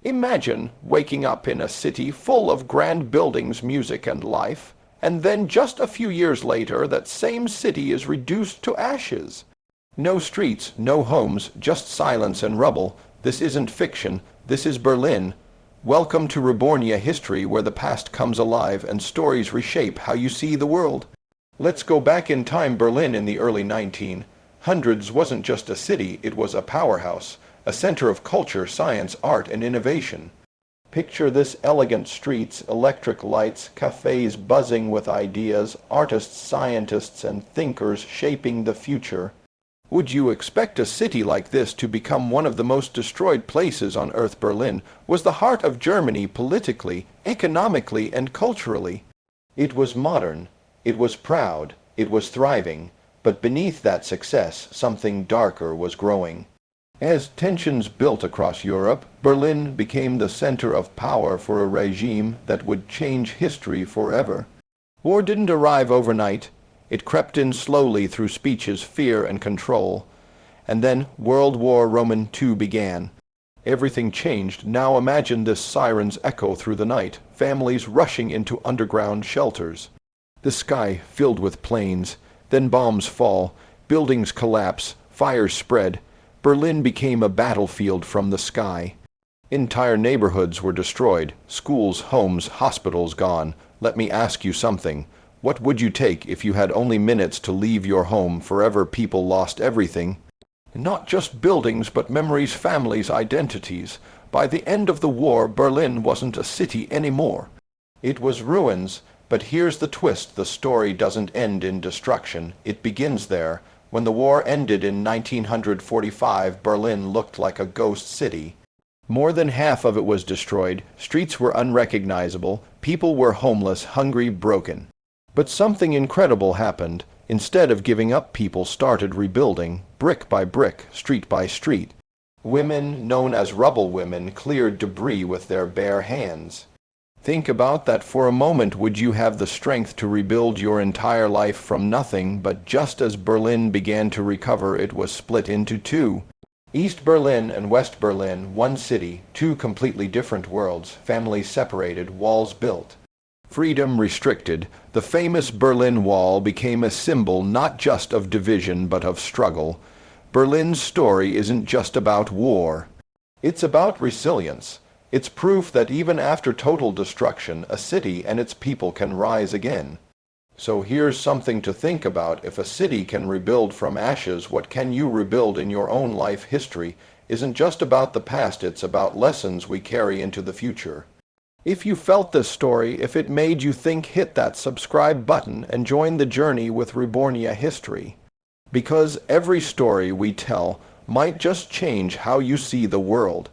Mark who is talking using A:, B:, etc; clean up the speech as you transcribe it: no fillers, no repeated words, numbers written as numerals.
A: Imagine waking up in a city full of grand buildings, music, and life, and then just a few years later that same city is reduced to ashes. No streets, no homes, just silence and rubble. This isn't fiction, this is Berlin. Welcome to Rebornia history, where the past comes alive and stories reshape how you see the world. Let's go back in time. Berlin in the early 1900s wasn't just a city, it was a powerhouse, a center of culture, science, art, and innovation. Picture this: elegant streets, electric lights, cafes buzzing with ideas, artists, scientists, and thinkers shaping the future. Would you expect a city like this to become one of the most destroyed places on earth? Berlin was the heart of Germany politically, economically, and culturally. It was modern, it was proud, it was thriving, but beneath that success, something darker was growing. As tensions built across Europe, Berlin became the center of power for a regime that would change history forever. War didn't arrive overnight. It crept in slowly through speeches, fear, and control. And then World War II began. Everything changed. Now imagine this: sirens echo through the night, families rushing into underground shelters. The sky filled with planes. Then bombs fall, buildings collapse, fires spread. Berlin became a battlefield from the sky. Entire neighborhoods were destroyed, schools, homes, hospitals gone. Let me ask you something. What would you take if you had only minutes to leave your home forever? People lost everything. Not just buildings, but memories, families, identities. By the end of the war, Berlin wasn't a city anymore. It was ruins. But here's the twist: the story doesn't end in destruction. It begins there. When the war ended in 1945, Berlin looked like a ghost city. More than half of it was destroyed. Streets were unrecognizable. People were homeless, hungry, broken. But something incredible happened. Instead of giving up, people started rebuilding, brick by brick, street by street. Women, known as rubble women, cleared debris with their bare hands. Think about that for a moment. Would you have the strength to rebuild your entire life from nothing? But just as Berlin began to recover, it was split into two. East Berlin and West Berlin, one city, two completely different worlds, families separated, walls built. Freedom restricted. The famous Berlin Wall became a symbol not just of division but of struggle. Berlin's story isn't just about war. It's about resilience. It's proof that even after total destruction, a city and its people can rise again. So here's something to think about. If a city can rebuild from ashes, what can you rebuild in your own life? History isn't just about the past, it's about lessons we carry into the future. If you felt this story, if it made you think, hit that subscribe button and join the journey with Rebornia history. Because every story we tell might just change how you see the world.